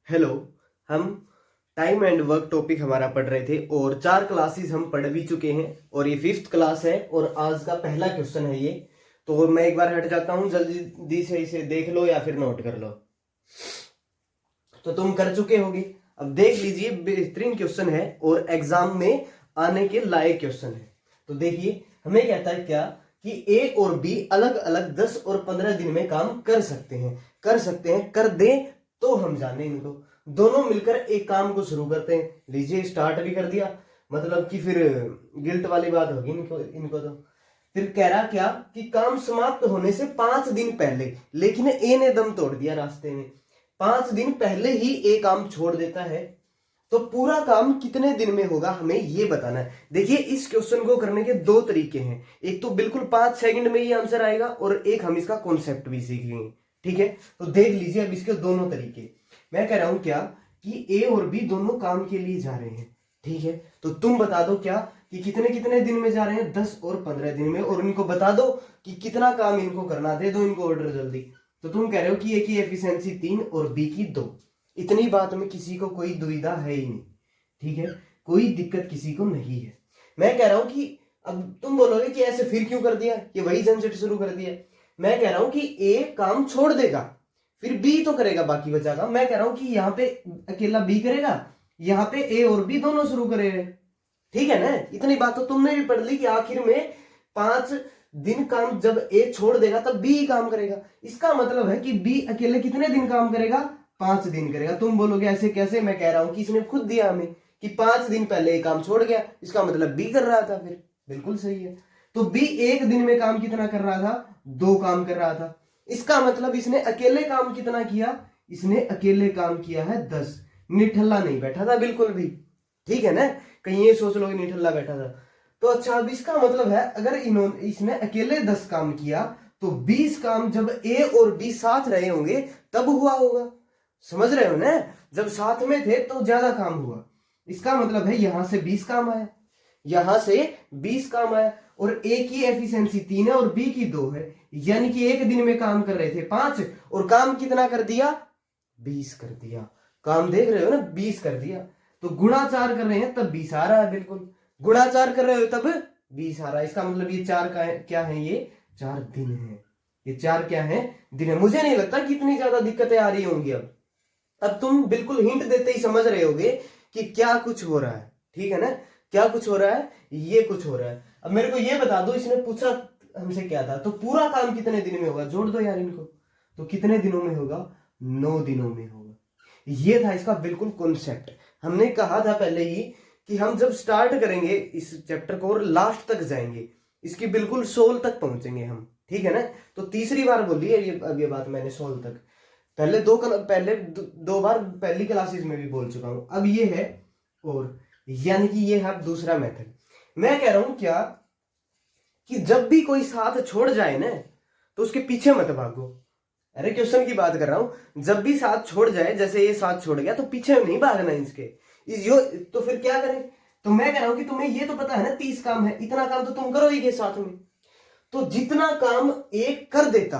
Hello. हम time and work topic हमारा पढ़ रहे थे और 4 क्लासेस हम पढ़ भी चुके हैं और ये 5th क्लास है और आज का पहला क्वेश्चन है ये। तो मैं एक बार हट जाता हूँ, जल्दी से इसे देख लो या फिर नोट कर लो। तो तुम कर चुके होगे। अब देख लीजिए, बेहतरीन क्वेश्चन है और एग्जाम में आने के लायक क्वेश्चन है। तो देखिए, हमें कहता है क्या कि ए और बी अलग अलग 10 और 15 दिन में काम कर सकते हैं। कर दे तो हम जाने इनको। दोनों मिलकर एक काम को शुरू करते हैं। लीजिए, स्टार्ट भी कर दिया, मतलब कि फिर गिल्ट वाली बात होगी इनको इनको तो। फिर कह रहा क्या कि काम समाप्त होने से 5 दिन पहले, लेकिन ए ने दम तोड़ दिया रास्ते में। 5 दिन पहले ही ए काम छोड़ देता है, तो पूरा काम कितने दिन में होगा हमें ये बताना है। देखिए, इस क्वेश्चन को करने के 2 तरीके हैं। एक तो बिल्कुल 5 सेकंड में ही आंसर आएगा और एक हम इसका कॉन्सेप्ट भी सीखेंगे। ठीक है, तो देख लीजिए अब इसके दोनों तरीके। मैं कह रहा हूं क्या कि ए और बी दोनों काम के लिए जा रहे हैं। ठीक है, तो तुम बता दो क्या कि कितने कितने दिन में जा रहे हैं, 10 और 15 दिन में, और इनको बता दो कि कितना काम इनको करना। दे दो इनको ऑर्डर जल्दी। तो तुम कह रहे हो कि ए की एफिशिएंसी 3 और बी की 2। इतनी बात में किसी को कोई दुविधा है ही नहीं। ठीक है, कोई दिक्कत किसी को नहीं है। मैं कह रहा हूं कि अब तुम बोलोगे कि ऐसे फिर क्यों कर दिया, ये वही झंझट शुरू कर दिया। मैं कह रहा हूं कि ए काम छोड़ देगा, फिर बी तो करेगा बाकी बचा का। मैं कह रहा हूं कि यहाँ पे अकेला बी करेगा, यहाँ पे ए और बी दोनों शुरू करेंगे। ठीक है ना, इतनी बात तो तुमने भी पढ़ ली कि आखिर में 5 दिन काम जब ए छोड़ देगा तब बी काम करेगा। इसका मतलब है कि बी अकेले कितने दिन काम करेगा, 5 दिन करेगा। तुम बोलोगे ऐसे कैसे, मैं कह रहा हूं कि इसने खुद दिया हमें कि 5 दिन पहले ये काम छोड़ गया, इसका मतलब बी कर रहा था। फिर बिल्कुल सही है। तो बी एक दिन में काम कितना कर रहा था, 2 काम कर रहा था। इसका मतलब इसने अकेले काम कितना किया, इसने अकेले काम किया है 10। निठल्ला नहीं बैठा था बिल्कुल भी। ठीक है ना, कहीं ये सोच लो कि निठल्ला बैठा था। तो अच्छा, अब इसका मतलब है अगर इसने अकेले 10 काम किया तो 20 काम जब ए और बी साथ रहे होंगे तब हुआ होगा। समझ रहे हो ना, जब साथ में थे तो ज्यादा काम हुआ। इसका मतलब है यहां से 20 काम आया, यहां से 20 काम आया, और ए की एफिशिएंसी 3 है और बी की 2 है। यानी कि एक दिन में काम कर रहे थे 5 और काम कितना कर दिया, 20 कर दिया। काम देख रहे हो ना, 20 कर दिया। तो गुणा 4 कर रहे हैं तब 20 आ रहा है। बिल्कुल, गुणा 4 कर रहे हो तब 20 आ रहा है। इसका मतलब ये 4 का है, क्या है ये 4 दिन है। ये 4 क्या है, दिन है। मुझे नहीं लगता कि इतनी ज्यादा दिक्कतें आ रही होंगी। अब तुम बिल्कुल हिंट देते ही समझ रहे होगे कि क्या कुछ हो रहा है। ठीक है ना, क्या कुछ हो रहा है, ये कुछ हो रहा है। अब मेरे को ये बता दो, इसने पूछा हमसे क्या था, तो पूरा काम कितने दिन में होगा, जोड़ दो यार इनको। तो कितने दिनों में होगा, 9 दिनों में होगा। ये था इसका बिल्कुल कॉन्सेप्ट। हमने कहा था पहले ही कि हम जब स्टार्ट करेंगे इस चैप्टर को और लास्ट तक जाएंगे, इसकी बिल्कुल सोल तक पहुंचेंगे हम। ठीक है ना, तो तीसरी बार बोली है ये अब ये बात मैंने, सोल तक। पहले दो बार पहली क्लासेस में भी बोल चुका हूं। अब ये है, और यानी कि ये है दूसरा मेथड। मैं कह रहा हूं क्या कि जब भी कोई साथ छोड़ जाए ना तो उसके पीछे मत भागो। अरे क्वेश्चन की बात कर रहा हूं, जब भी साथ छोड़ जाए, जैसे ये साथ छोड़ गया तो पीछे नहीं भागना इसके। यो तो फिर क्या करें। तो मैं कह रहा हूं कि तुम्हें ये तो पता है ना 30 काम है, इतना काम तो तुम करो ही के साथ में। तो जितना काम एक कर देता,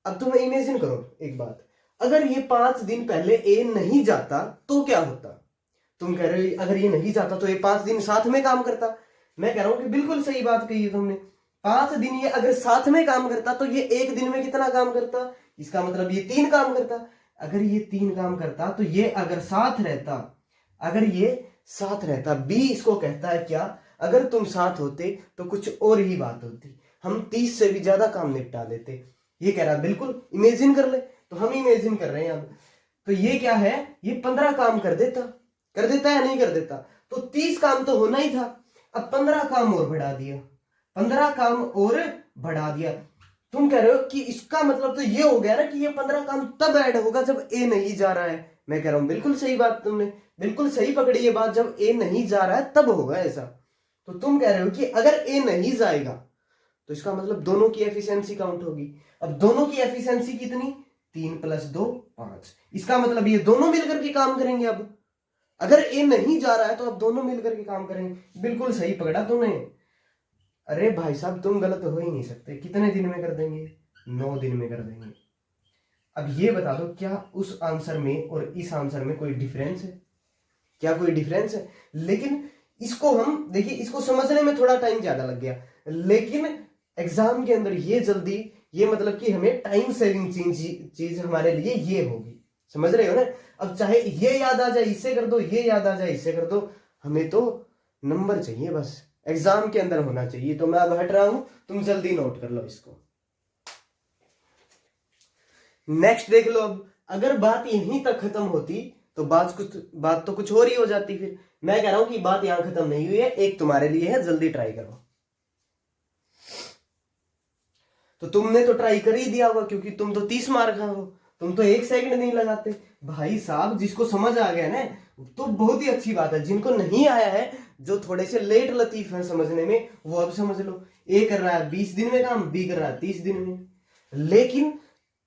अब तुम इमेजिन करो एक बात, अगर ये 5 दिन पहले ए नहीं जाता तो क्या होता। तुम कह रहे हो अगर ये नहीं जाता तो ये 5 दिन साथ में काम करता। मैं कह रहा हूं कि बिल्कुल सही बात कही है तुमने। 5 दिन ये अगर साथ में काम करता तो ये एक दिन में कितना काम करता, इसका मतलब ये 3 काम करता। अगर ये 3 काम करता तो ये अगर साथ रहता, अगर ये साथ रहता, बी इसको कहता है क्या, अगर तुम साथ होते तो कुछ और ही बात होती, हम 30 से भी ज्यादा काम निपटा देते। ये कह रहा बिल्कुल इमेजिन कर ले। तो हम इमेजिन कर रहे हैं अब। तो ये क्या है, ये 15 काम कर देता या नहीं कर देता। तो 30 काम तो होना ही था, अब 15 काम और बढ़ा दिया, 15 काम और बढ़ा दिया। तुम कह रहे हो कि इसका मतलब तो ये हो गया ना कि ये 15 काम तब ऐड होगा जब ए नहीं जा रहा है। मैं कह रहा हूं बिल्कुल सही बात, तुमने बिल्कुल सही पकड़ी ये बात, जब ए नहीं जा रहा है तब होगा ऐसा। तो तुम कह रहे हो कि अगर ए नहीं जाएगा तो इसका मतलब दोनों की एफिशिएंसी काउंट होगी। अब दोनों की एफिशिएंसी कितनी, 3 + 2 5। इसका मतलब ये दोनों मिलकर के काम करेंगे। अब अगर ए नहीं जा रहा है तो अब दोनों मिलकर के काम करेंगे। बिल्कुल सही पकड़ा तुमने। अरे भाई साहब, तुम गलत हो ही नहीं सकते। कितने दिन में कर देंगे, 9 दिन में कर देंगे। अब ये बता दो क्या उस आंसर में और इस आंसर में कोई डिफरेंस है? क्या कोई डिफरेंस है? लेकिन इसको हम देखिए, इसको समझने में थोड़ा टाइम ज्यादा लग गया, लेकिन एग्जाम के अंदर ये जल्दी, ये मतलब कि हमें टाइम सेविंग चीज हमारे लिए ये होगी, समझ रहे हो ना? अब चाहे ये याद आ जाए इससे कर दो, ये याद आ जाए इससे कर दो, हमें तो नंबर चाहिए, बस एग्जाम के अंदर होना चाहिए। तो मैं अब हट रहा हूं, तुम जल्दी नोट कर लो इसको। नेक्स्ट देख लो, अब अगर बात यहीं तक खत्म होती तो बात तो कुछ और ही हो जाती। फिर मैं कह रहा हूं कि बात यहां खत्म नहीं हुई है, एक तुम्हारे लिए है, जल्दी ट्राई करो। तो तुमने तो ट्राई कर ही दिया होगा क्योंकि तुम तो 30 मार्क हो, तुम तो 1 सेकंड नहीं लगाते। भाई साहब जिसको समझ आ गया ना तो बहुत ही अच्छी बात है, जिनको नहीं आया है, जो थोड़े से लेट लतीफ है समझने में, वो अब समझ लो। ए कर रहा है 20 दिन में काम, बी कर रहा है 30 दिन में, लेकिन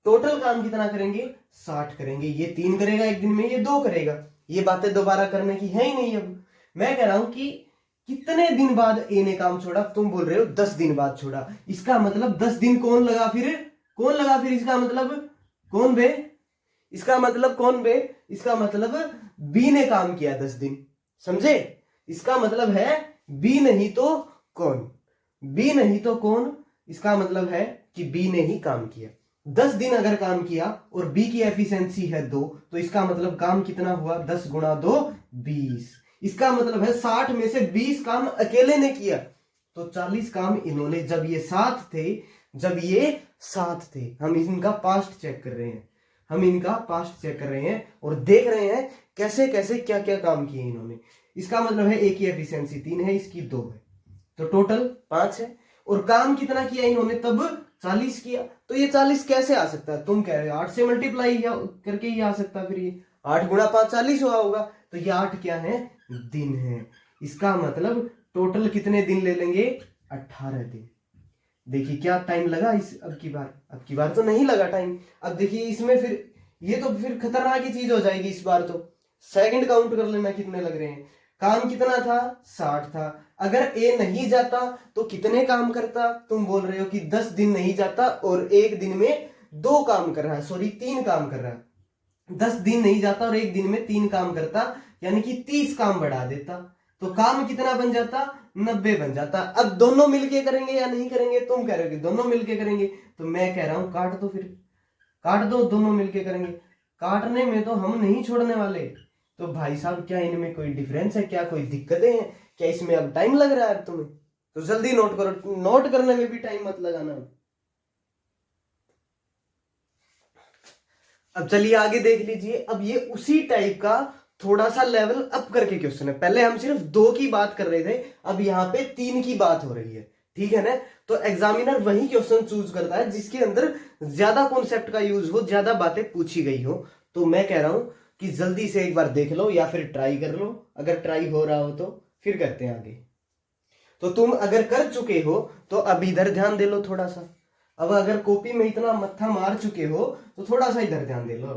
टोटल काम कितना करेंगे? 60 करेंगे। ये 3 करेगा एक दिन में, ये 2 करेगा। ये बातें दोबारा करने की है ही नहीं। अब मैं कह रहा हूं कि कितने दिन बाद ए ने काम छोड़ा? तुम बोल रहे हो 10 दिन बाद छोड़ा, इसका मतलब 10 दिन कौन लगा फिर? कौन लगा फिर? इसका मतलब कौन बे? इसका मतलब कौन बे? इसका मतलब बी ने काम किया 10 दिन, समझे? इसका मतलब है बी नहीं तो कौन? बी नहीं तो कौन? इसका मतलब है कि बी ने ही काम किया। 10 दिन अगर काम किया और बी की एफिशिएंसी है 2, तो इसका मतलब काम कितना हुआ? 10 गुणा 2 20। इसका मतलब है 60 में से 20 काम अकेले ने किया, तो 40 काम इन्होंने। जब ये साथ थे, हम इनका पास्ट चेक कर रहे हैं, हम इनका पास्ट चेक कर रहे हैं और देख रहे हैं कैसे कैसे क्या क्या काम किए इन्होंने। इसका मतलब है ए की एफिशिएंसी 3 है, इसकी 2 है, तो टोटल 5 है। और काम कितना किया इन्होंने? तब 40 किया। तो ये 40 कैसे आ सकता है? तुम कह रहे हो 8 से मल्टीप्लाई करके ही आ सकता है। फिर ये 8 गुणा 5 40 हुआ होगा, तो ये 8 क्या है? दिन है। इसका मतलब टोटल कितने दिन ले लेंगे? 18 दिन। देखिए क्या टाइम लगा इस अब की बार तो नहीं लगा टाइम। अब देखिए इसमें फिर ये तो फिर खतरनाक ही चीज हो जाएगी इस बार। तो सेकंड काउंट कर लेना कितने लग रहे हैं। काम कितना था? 60 था। अगर ए नहीं जाता तो कितने काम करता? तुम बोल रहे हो कि 10 दिन नहीं जाता और एक दिन में 2 काम कर रहा है, सॉरी 3 काम कर रहा है। 10 दिन नहीं जाता और एक दिन में 3 काम करता, यानी कि 30 काम बढ़ा देता, तो काम कितना बन जाता? 90 बन जाता। अब दोनों मिलके करेंगे या नहीं करेंगे? तुम कह रहे हो कि दोनों मिलके करेंगे, तो मैं कह रहा हूं काट दो, फिर काट दो, दोनों मिलके करेंगे। काटने में तो हम नहीं छोड़ने वाले। तो भाई साहब क्या इनमें कोई डिफरेंस है? क्या कोई दिक्कतें हैं क्या इसमें? अब टाइम लग रहा है तुम्हें, तो जल्दी नोट करो, नोट करने में भी टाइम मत लगाना। अब चलिए आगे देख लीजिए। अब ये उसी टाइप का थोड़ा सा लेवल अप करके क्वेश्चन है। पहले हम सिर्फ 2 की बात कर रहे थे, अब यहाँ पे 3 की बात हो रही है, ठीक है ना? तो एग्जामिनर वही क्वेश्चन चूज करता है जिसके अंदर ज्यादा कॉन्सेप्ट का यूज हो, ज्यादा बातें पूछी गई हो। तो मैं कह रहा हूं कि जल्दी से एक बार देख लो या फिर ट्राई कर लो। अगर ट्राई हो रहा हो तो फिर करते हैं आगे। तो तुम अगर कर चुके हो तो अब इधर ध्यान दे लो थोड़ा सा। अब अगर कॉपी में इतना मत्था मार चुके हो तो थोड़ा सा इधर ध्यान दे लो।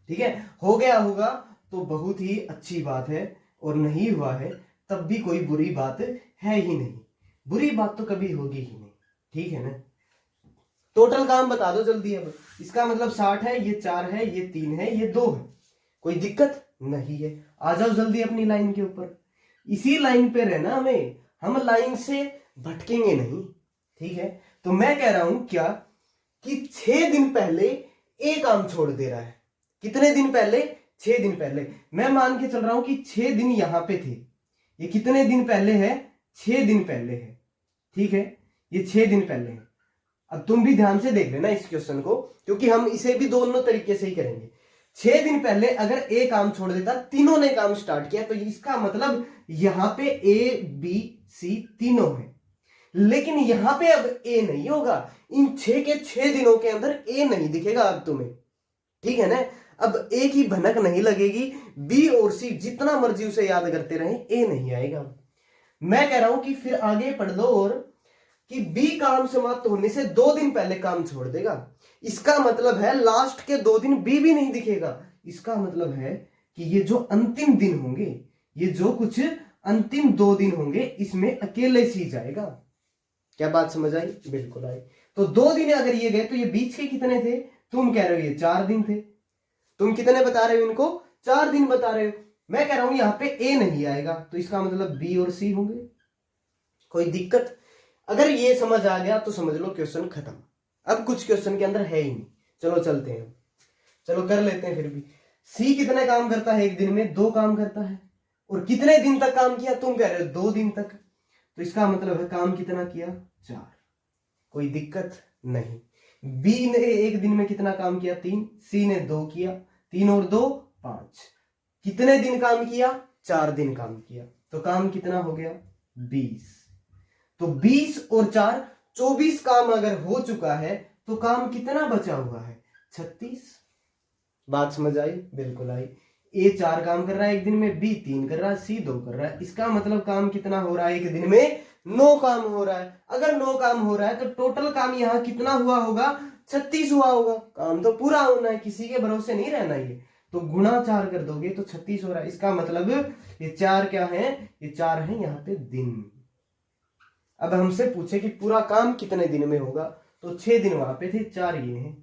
ठीक है, हो गया होगा तो बहुत ही अच्छी बात है, और नहीं हुआ है तब भी कोई बुरी बात है ही नहीं। बुरी बात तो कभी होगी ही नहीं, ठीक है ना? टोटल काम बता दो जल्दी। अब इसका मतलब 60 है, ये 4 है, ये 3 है, ये 2 है। कोई दिक्कत नहीं है। आ जाओ जल्दी अपनी लाइन के ऊपर। इसी लाइन पे रहना हमें, हम लाइन से भटकेंगे नहीं, ठीक है? तो मैं कह रहा हूं क्या कि 6 दिन पहले ए काम छोड़ दे रहा है। कितने दिन पहले? 6 दिन पहले। मैं मान के चल रहा हूं कि 6 दिन यहां पे थे। ये कितने दिन पहले है? 6 दिन पहले है, ठीक है? ये 6 दिन पहले है। अब तुम भी ध्यान से देख लेना इस क्वेश्चन को, क्योंकि हम इसे भी दोनों तरीके से ही करेंगे। 6 दिन पहले अगर ए काम छोड़ देता, तीनों ने काम स्टार्ट किया, तो इसका मतलब यहां पे ए बी सी तीनों है। लेकिन यहां पे अब ए नहीं होगा। इन 6 के 6 दिनों के अंदर ए नहीं दिखेगा अब तुम्हें, ठीक है ना? अब ए की भनक नहीं लगेगी। बी और सी जितना मर्जी उसे याद करते रहे, ए नहीं आएगा। मैं कह रहा हूं कि फिर आगे पढ़ लो, और कि बी काम समाप्त होने से 2 दिन पहले काम छोड़ देगा। इसका मतलब है लास्ट के 2 दिन बी भी नहीं दिखेगा। इसका मतलब है कि ये जो अंतिम दिन होंगे, ये जो कुछ अंतिम 2 दिन होंगे, इसमें अकेले सी जाएगा। क्या बात समझ आई? बिल्कुल आई। तो 2 दिन अगर ये गए तो ये बीच के कितने थे? तुम कह रहे हो ये 4 दिन थे। तुम कितने बता रहे हो इनको? 4 दिन बता रहे हो। मैं कह रहा हूं यहाँ पे ए नहीं आएगा, तो इसका मतलब बी और सी होंगे। कोई दिक्कत? अगर ये समझ आ गया तो समझ लो क्वेश्चन खत्म। अब कुछ क्वेश्चन के अंदर है ही नहीं। चलो चलते हैं, चलो कर लेते हैं। फिर भी सी कितने काम करता है एक दिन में? 2 काम करता है। और कितने दिन तक काम किया? तुम कह रहे हो 2 दिन तक, तो इसका मतलब है काम कितना किया? 4। कोई दिक्कत नहीं। बी ने एक दिन में कितना काम किया? 3। सी ने 2 किया, 3 और 2 5। कितने दिन काम किया? 4 दिन काम किया। तो काम कितना हो गया? 20। तो 20 और 4 24 काम अगर हो चुका है तो काम कितना बचा हुआ है? 36। बात समझ आई? बिल्कुल आई। ए 4 काम कर रहा है एक दिन में, बी 3 कर रहा है, सी 2 कर रहा है। इसका मतलब काम कितना हो रहा है एक दिन में? 9 काम हो रहा है। अगर 9 काम हो रहा है तो टोटल काम यहां कितना हुआ होगा? 36 हुआ होगा। काम तो पूरा होना है, किसी के भरोसे नहीं रहना। ये तो गुणा 4 कर दोगे तो 36 हो रहा है। इसका मतलब ये 4 क्या है? ये 4 है यहाँ पे दिन। अब हमसे पूछे कि पूरा काम कितने दिन में होगा, तो 6 दिन वहां पे थे, 4 ये हैं।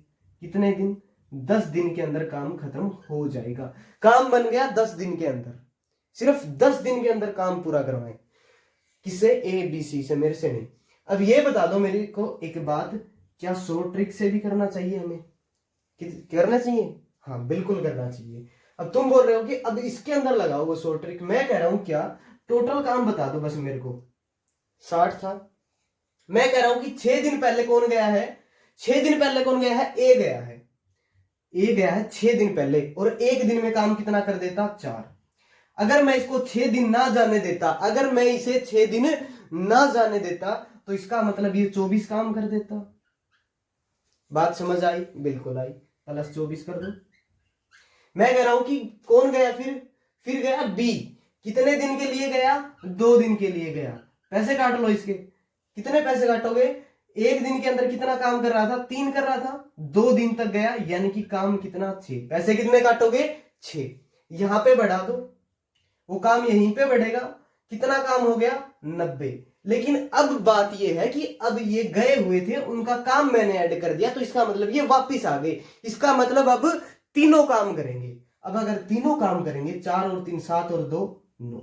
कितने दिन? 10 दिन के अंदर काम खत्म हो जाएगा। काम बन गया 10 दिन के अंदर। सिर्फ 10 दिन के अंदर काम पूरा करवाएं। किससे? ए बी सी से, मेरे से नहीं। अब ये बता दो मेरे को एक बात, क्या शॉर्ट ट्रिक से भी करना चाहिए हमें? करना चाहिए? हाँ बिल्कुल करना चाहिए। अब तुम बोल रहे हो कि अब इसके अंदर लगाओ वो शॉर्ट ट्रिक। मैं कह रहा हूं क्या, टोटल काम बता दो बस मेरे को। 60 था। मैं कह रहा हूं कि 6 दिन पहले कौन गया है? 6 दिन पहले कौन गया है? ए गया है। ए गया है 6 दिन पहले, और एक दिन में काम कितना कर देता? 4। अगर मैं इसको 6 दिन ना जाने देता, अगर मैं इसे 6 दिन ना जाने देता, तो इसका मतलब ये 24 काम कर देता। बात समझ आई? बिल्कुल आई। प्लस 24 कर दो। मैं कह रहा हूं कि कौन गया फिर गया बी। कितने दिन के लिए गया? 2 दिन के लिए गया। पैसे काट लो इसके। कितने पैसे काटोगे? एक दिन के अंदर कितना काम कर रहा था? 3 कर रहा था। 2 दिन तक गया, यानी कि काम कितना? 6। पैसे कितने काटोगे? 6। यहां पे बढ़ा दो, वो काम यहीं पे बढ़ेगा। कितना काम हो गया? 90। लेकिन अब बात यह है कि अब ये गए हुए थे, उनका काम मैंने ऐड कर दिया, तो इसका मतलब ये वापिस आ गए। इसका मतलब अब तीनों काम करेंगे। अब अगर तीनों काम करेंगे, 4 और 3 7 और 2 9,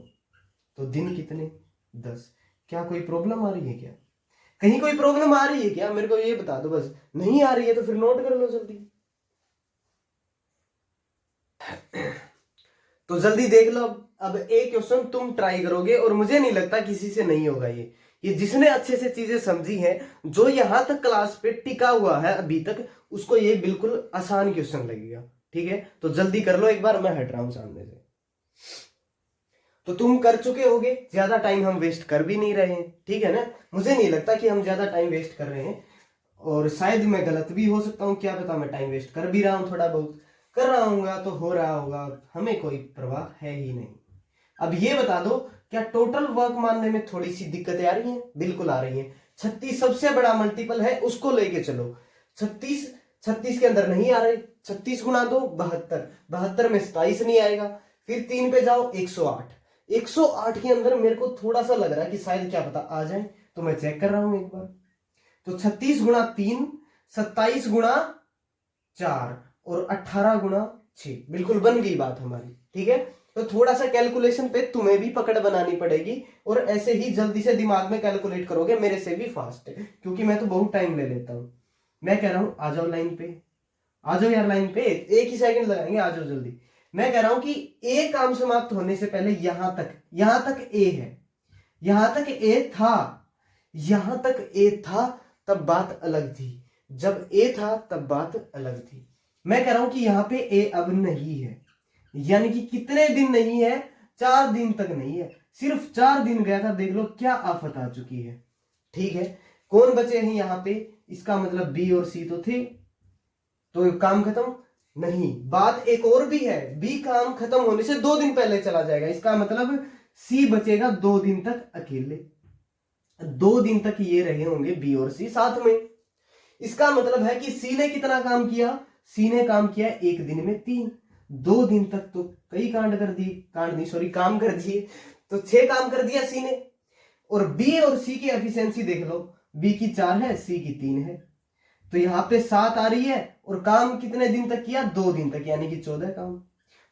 तो दिन कितने? 10। क्या कोई प्रॉब्लम आ रही है क्या? कहीं कोई प्रॉब्लम आ रही है क्या? मेरे को ये बता दो बस। नहीं आ रही है तो फिर नोट कर लो जल्दी। तो जल्दी देख लो। अब एक क्वेश्चन तुम ट्राई करोगे और मुझे नहीं लगता किसी से नहीं होगा ये जिसने अच्छे से चीजें समझी हैं, जो यहां तक क्लास पे टिका हुआ है अभी तक, उसको ये बिल्कुल आसान क्वेश्चन लगेगा। ठीक है, तो जल्दी कर लो एक बार, मैं हट रहा हूं सामने से। तो तुम कर चुके होगे, ज्यादा टाइम हम वेस्ट कर भी नहीं रहे हैं। ठीक है ना? मुझे नहीं लगता कि हम ज्यादा टाइम वेस्ट कर रहे हैं, और शायद मैं गलत भी हो सकता हूं, क्या पता मैं टाइम वेस्ट कर भी रहा हूं, थोड़ा बहुत कर रहा हूँ तो हो रहा होगा, हमें कोई परवाह है ही नहीं। अब ये बता दो, क्या टोटल वर्क मानने में थोड़ी सी दिक्कतें आ रही हैं? बिल्कुल आ रही हैं। 36 सबसे बड़ा मल्टीपल है, उसको लेके चलो। 36 के अंदर नहीं आ रहे। 36 गुणा 2 72, 72 में 27 नहीं आएगा। फिर 3 पे जाओ, 108। 108 के अंदर मेरे को थोड़ा सा लग रहा है कि शायद क्या पता आ जाए, तो मैं चेक कर रहा हूं एक बार। तो 36 गुणा 3, 27 गुणा 4 और 18 गुणा 6, बिल्कुल बन गई बात हमारी। ठीक है, तो थोड़ा सा कैलकुलेशन पे तुम्हें भी पकड़ बनानी पड़ेगी, और ऐसे ही जल्दी से दिमाग में कैलकुलेट करोगे, मेरे से भी फास्ट है, क्योंकि मैं तो बहुत टाइम ले लेता हूं। मैं कह रहा हूं आ जाओ लाइन पे, आ जाओ यार लाइन पे, एक ही सेकंड लगाएंगे, आ जाओ जल्दी। मैं कह रहा हूं कि ए काम समाप्त होने से पहले यहां तक ए है, यहां तक ए था, यहां तक ए था, तब बात अलग थी। जब ए था तब बात अलग थी। मैं कह रहा हूं कि यहां पे ए अब नहीं है, यानी कि कितने दिन नहीं है? 4 दिन तक नहीं है। सिर्फ 4 दिन गया था, देख लो क्या आफत आ चुकी है। ठीक है, कौन बचे हैं यहां पे? इसका मतलब बी और सी तो थे, तो काम खत्म नहीं। बात एक और भी है, बी काम खत्म होने से 2 दिन पहले चला जाएगा, इसका मतलब सी बचेगा 2 दिन तक अकेले। 2 दिन तक ये रहे होंगे बी और सी साथ में। इसका मतलब है कि सी ने कितना काम किया? सी ने काम किया एक दिन में 3। 2 दिन तक तो कई कांड कर दिए, कांड नहीं सॉरी काम कर दिए, तो 6 काम कर दिया सी ने। और बी और सी की एफिशिएंसी देख लो, बी की 4 है, सी की 3 है, तो यहां पे 7 आ रही है और काम कितने दिन तक किया, 2 दिन तक, यानी कि 14 काम।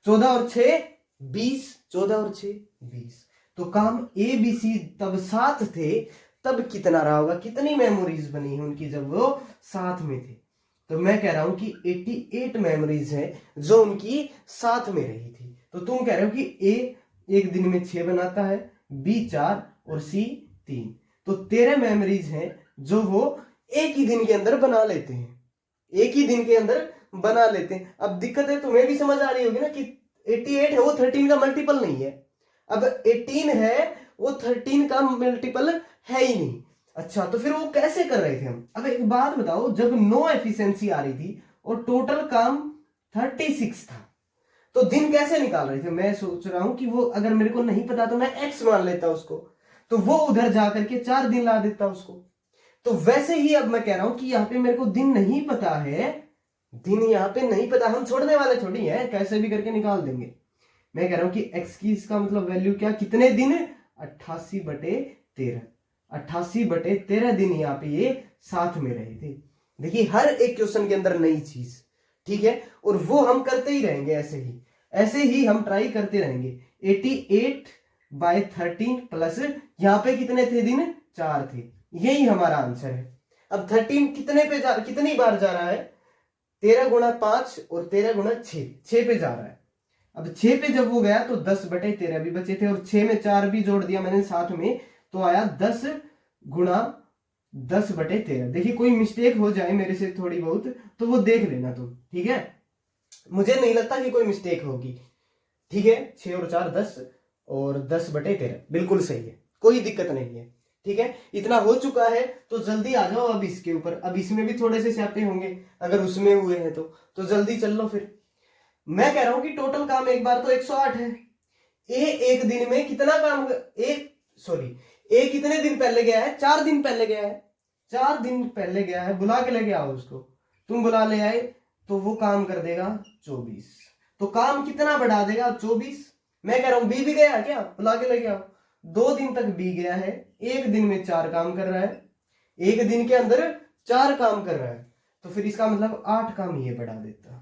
14 और 6 20, 14 और 6 20। तो काम ए बी सी तब साथ थे, तब कितना रहा होगा, कितनी मेमोरीज बनी है उनकी जब वो साथ में थे। तो मैं कह रहा हूं कि 88 मेमोरीज है जो उनकी साथ में रही थी। तो तुम कह रहे हो कि ए एक दिन में 6 बनाता है, बी 4 और सी 3। तो 13 मेमोरीज हैं जो वो एक ही दिन के अंदर बना लेते हैं, एक ही दिन के अंदर बना लेते हैं। अब दिक्कत है, तुम्हें भी समझ आ रही होगी ना कि 88 है वो 13 का मल्टीपल नहीं है। अब 18 है वो 13 का मल्टीपल है ही नहीं। अच्छा, तो फिर वो कैसे कर रहे थे हम? अब एक बात बताओ, जब नो एफिशिएंसी आ रही थी और टोटल काम 36 था, तो दिन कैसे निकाल रहे थे? मैं सोच रहा हूं कि वो अगर मेरे को नहीं पता तो मैं एक्स मान लेता उसको, तो वो उधर जाकर के 4 दिन ला देता उसको। तो वैसे ही अब मैं कह रहा हूं कि यहाँ पे मेरे को दिन नहीं पता है, दिन यहाँ पे नहीं पता, हम छोड़ने वाले थोड़ी है, कैसे भी करके निकाल देंगे। मैं कह रहा हूं कि एक्स की इसका मतलब वैल्यू क्या, कितने दिन, 88/13, 88/13 दिन यहाँ पे ये साथ में रहे थे। देखिए हर एक क्वेश्चन के अंदर नई चीज, ठीक है, और वो हम करते ही रहेंगे, ऐसे ही हम ट्राई करते रहेंगे। 88/13 प्लस यहाँ पे कितने थे दिन, 4 थे, यही हमारा आंसर है। अब 13 कितनी बार जा रहा है, 13 गुणा 5 और 13 गुणा 6 पे जा रहा है। अब 6 पे जब वो गया तो 10/13 भी बचे थे, और 6 में 4 भी जोड़ दिया मैंने साथ में, तो आया 10 गुणा 10/13। देखिए कोई मिस्टेक हो जाए मेरे से थोड़ी बहुत तो वो देख लेना तुम, ठीक है, मुझे नहीं लगता कि कोई मिस्टेक होगी, ठीक है। 6 और 4 10 और 10/13 बिल्कुल सही है, कोई दिक्कत नहीं है, ठीक है। इतना हो चुका है तो जल्दी आ जाओ अब इसके ऊपर। अब इसमें भी थोड़े से स्यापे होंगे अगर उसमें हुए हैं तो जल्दी चल लो फिर। मैं कह रहा हूं कि टोटल काम एक बार तो 108 है। एक दिन में कितना काम, ए कितने दिन पहले गया है, 4 दिन पहले गया है, 4 दिन पहले गया है, बुला के लेके आओ उसको, तुम बुला ले आए तो वो काम कर देगा 24। तो काम कितना बढ़ा देगा, 24। मैं कह रहा हूं बी भी गया क्या, बुला के लेके आओ, 2 दिन तक बी गया है, एक दिन में 4 काम कर रहा है, एक दिन के अंदर 4 काम कर रहा है, तो फिर इसका मतलब 8 काम ये बढ़ा देता।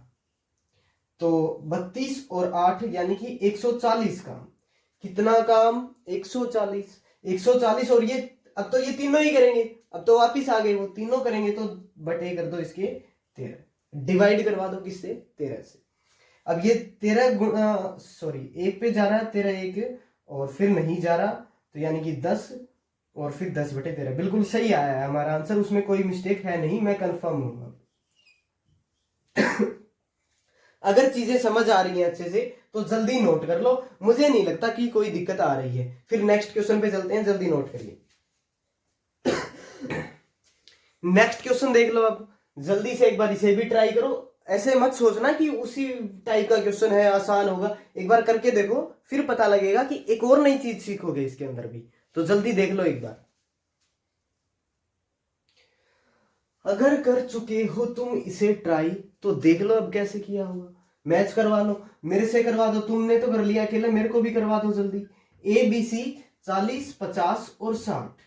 तो 32 और 8 यानी कि 140 काम। कितना काम, 140 और ये अब तो ये तीनों ही करेंगे, अब तो वापिस आ गए वो तीनों करेंगे, तो बटे कर दो इसके 13, डिवाइड करवा दो किससे, 13 से। अब ये 13 गुणा एक पे जा रहा है 13 एक, और फिर नहीं जा रहा, तो यानी कि 10 और फिर 10/13 बिल्कुल सही आया है हमारा आंसर, उसमें कोई मिस्टेक है नहीं, मैं कंफर्म हूं। अगर चीजें समझ आ रही हैं अच्छे से तो जल्दी नोट कर लो, मुझे नहीं लगता कि कोई दिक्कत आ रही है। फिर नेक्स्ट क्वेश्चन पे चलते हैं, जल्दी नोट करिए। नेक्स्ट क्वेश्चन देख लो, अब जल्दी से एक बार इसे भी ट्राई करो, ऐसे मत सोचना कि उसी टाइप का क्वेश्चन है आसान होगा, एक बार करके देखो फिर पता लगेगा कि एक और नई चीज सीखोगे इसके अंदर भी। तो जल्दी देख लो एक बार। अगर कर चुके हो तुम इसे ट्राई तो देख लो अब कैसे किया होगा, मैच करवा लो, मेरे से करवा दो, तुमने तो कर लिया अकेले, मेरे को भी करवा दो जल्दी। ए बी सी 40 50 और 60,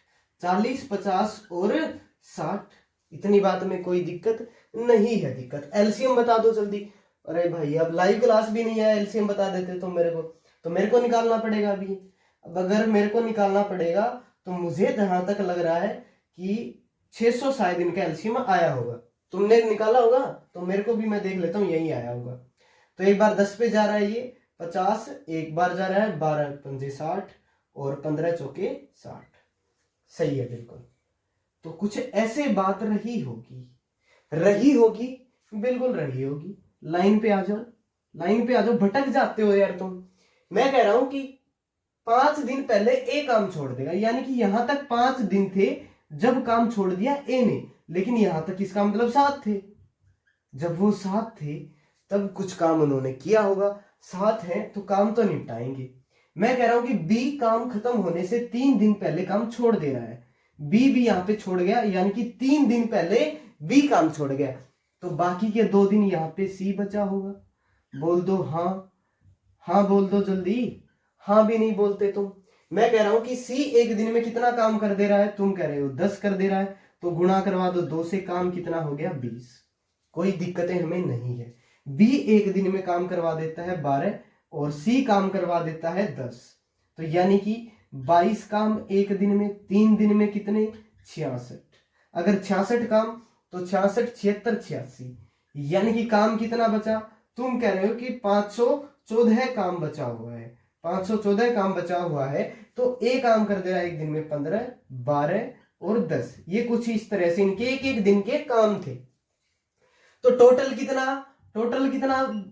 40 50 और 60, इतनी बात में कोई दिक्कत नहीं है। दिक्कत एलसीएम बता दो जल्दी। अरे भाई अब लाइव क्लास भी नहीं है, एलसीएम बता देते तो मेरे को निकालना पड़ेगा अभी। अब अगर मेरे को निकालना पड़ेगा तो मुझे जहां तक लग रहा है कि 600 शायद इनका एलसीएम आया होगा, तुमने निकाला होगा तो मेरे को भी, मैं देख लेता हूँ यही आया होगा। तो एक बार 10 पे जा रहा है ये 50, एक बार जा रहा है 12 पंजे 60 और 15 चौके 60, सही है बिल्कुल। तो कुछ ऐसे बात रही होगी बिल्कुल रही होगी। लाइन पे आ जाओ, भटक जाते हो यार तुम। मैं कह रहा हूं कि 5 दिन पहले ए काम छोड़ देगा, यानी कि यहां तक 5 दिन थे जब काम छोड़ दिया ए ने, लेकिन यहां तक इसका मतलब 7 थे, जब वो 7 थे तब कुछ काम उन्होंने किया होगा, 7 है तो काम तो निपटाएंगे। मैं कह रहा हूं कि बी काम खत्म होने से 3 दिन पहले काम छोड़ दे रहा है, बी भी यहां पे छोड़ गया, यानी कि 3 दिन पहले बी काम छोड़ गया, तो बाकी के 2 दिन यहां पे सी बचा होगा। बोल दो हाँ बोल दो जल्दी, हाँ भी नहीं बोलते तुम। मैं कह रहा हूं कि सी एक दिन में कितना काम कर दे रहा है, तुम कह रहे हो 10 कर दे रहा है, तो गुणा करवा दो 2 से, काम कितना हो गया 20। कोई दिक्कतें हमें नहीं है। बी एक दिन में काम करवा देता है 12 और सी काम करवा देता है 10। तो यानी कि 22 काम एक दिन में, 3 दिन में कितने, 66। अगर 66 काम तो 66 76 86, यानी कि काम कितना बचा, तुम कह रहे हो कि 514 काम बचा हुआ है, 514 काम बचा हुआ है। तो ए काम कर दे रहा है एक दिन में 15 12 और 10, ये कुछ इस तरह से इनके एक एक दिन के काम थे। तो टोटल कितना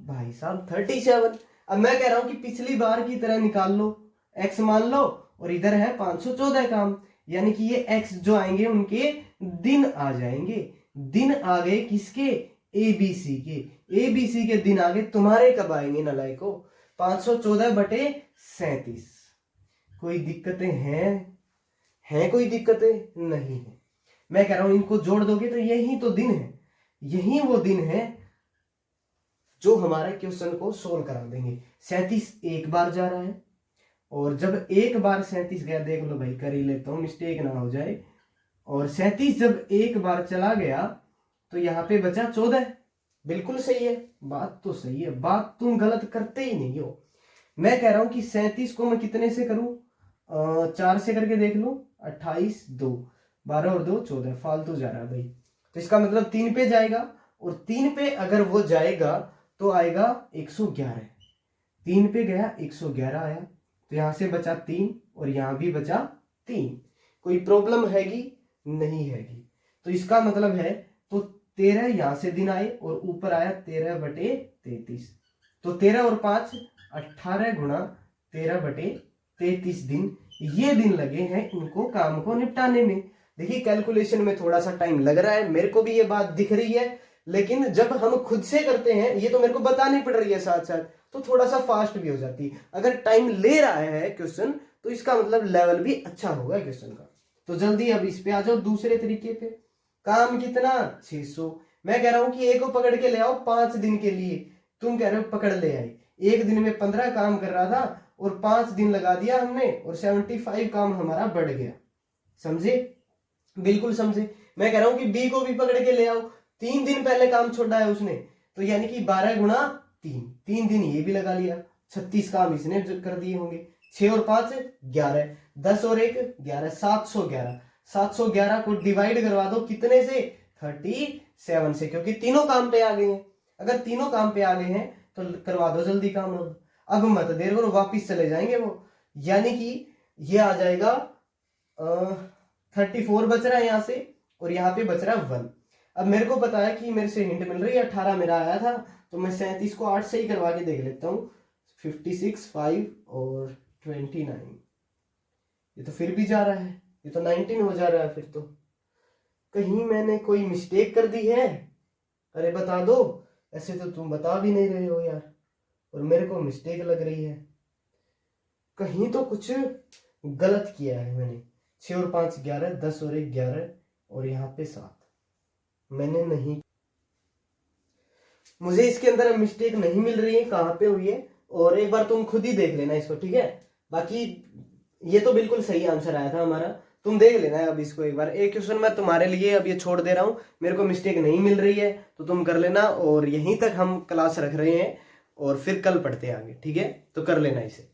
भाई साहब 37। अब मैं कह रहा हूं कि पिछली बार की तरह निकाल लो, एक्स मान लो और इधर है 514 काम, यानी कि ये एक्स जो आएंगे उनके दिन आ जाएंगे। दिन आ गए किसके, एबीसी के, एबीसी के दिन आ गए, तुम्हारे कब आएंगे नालायको, 514/37। कोई दिक्कतें हैं कोई दिक्कतें नहीं है। मैं कह रहा हूं इनको जोड़ दोगे तो यही तो दिन है, यही वो दिन है जो हमारे क्वेश्चन को सोल्व करा देंगे। 37 एक बार जा रहा है और जब एक बार 37 गया, देख लो भाई कर ही लेता हूं मिस्टेक ना हो जाए, और 37 जब एक बार चला गया तो यहाँ पे बचा 14। बिल्कुल सही है, बात तो सही है, बात तुम गलत करते ही नहीं हो। मैं कह रहा हूं कि 37 को मैं कितने से करूं, 4 से करके देख लो, 28 2 12 और 2 14, फालतू जा रहा है भाई। तो इसका मतलब 3 पे जाएगा, और 3 पे अगर वो जाएगा तो आएगा 111। 3 पे गया 111 आया, तो यहां से बचा 3 और यहां भी बचा 3। कोई प्रॉब्लम हैगी, नहीं हैगी। तो इसका मतलब है तो 13 यहां से दिन आए और ऊपर आया 13/33। तो 13 और 5 18 गुणा 13/33 दिन, ये दिन लगे हैं इनको काम को निपटाने में। देखिए कैलकुलेशन में थोड़ा सा टाइम लग रहा है, मेरे को भी ये बात दिख रही है, लेकिन जब हम खुद से करते हैं, ये तो मेरे को बतानी पड़ रही है साथ साथ, तो थोड़ा सा फास्ट भी हो जाती है। अगर टाइम ले रहा है क्वेश्चन तो इसका मतलब लेवल भी अच्छा होगा क्वेश्चन का। तो जल्दी अब इस पे आ जाओ दूसरे तरीके पे। काम कितना, 600। मैं कह रहा हूं कि ए को पकड़ के ले आओ 5 दिन के लिए, तुम कह रहे हो पकड़ ले आए। एक दिन में 15 काम कर रहा था और 5 दिन लगा दिया हमने और 75 काम हमारा बढ़ गया। समझे, बिल्कुल समझे। मैं कह रहा हूं कि बी को भी पकड़ के ले आओ, 3 दिन पहले काम छोड़ा है उसने, तो यानी कि 12 गुणा 3 दिन ये भी लगा लिया, 36 काम इसने कर दिए होंगे। 6 और 5 11, 10 और 1 11, 711। 711 को डिवाइड करवा दो कितने से, 37 से, क्योंकि तीनों काम पे आ गए हैं। अगर तीनों काम पे आ गए हैं तो करवा दो जल्दी काम। अब मत देर करो, वापिस चले जाएंगे वो, यानी कि ये आ जाएगा 34 बच रहा है यहाँ से, और यहाँ पे बच रहा है 1। अब मेरे को पता है कि मेरे से हिंट मिल रही है, 18 मेरा आया था, तो मैं 37 को 8 से ही करवा के देख लेता हूँ। 56 5 और 29, ये तो फिर भी जा रहा है, ये तो 19 हो जा रहा है। फिर तो कहीं मैंने कोई मिस्टेक कर दी है, अरे बता दो। ऐसे तो तुम बता भी नहीं रहे हो यार, और मेरे को मिस्टेक लग रही है, कहीं तो कुछ गलत किया है मैंने। 6 और 5 11, 10 और 1 11 और यहाँ पे 7 मैंने नहीं, मुझे इसके अंदर मिस्टेक नहीं मिल रही है, कहाँ पे हुई है, और एक बार तुम खुद ही देख लेना इसको, ठीक है। बाकी ये तो बिल्कुल सही आंसर आया था हमारा, तुम देख लेना अब इसको एक बार। एक क्वेश्चन मैं तुम्हारे लिए अब ये छोड़ दे रहा हूँ, मेरे को मिस्टेक नहीं मिल रही है तो तुम कर लेना, और यहीं तक हम क्लास रख रहे हैं और फिर कल पढ़ते हैं आगे, ठीक है। तो कर लेना इसे।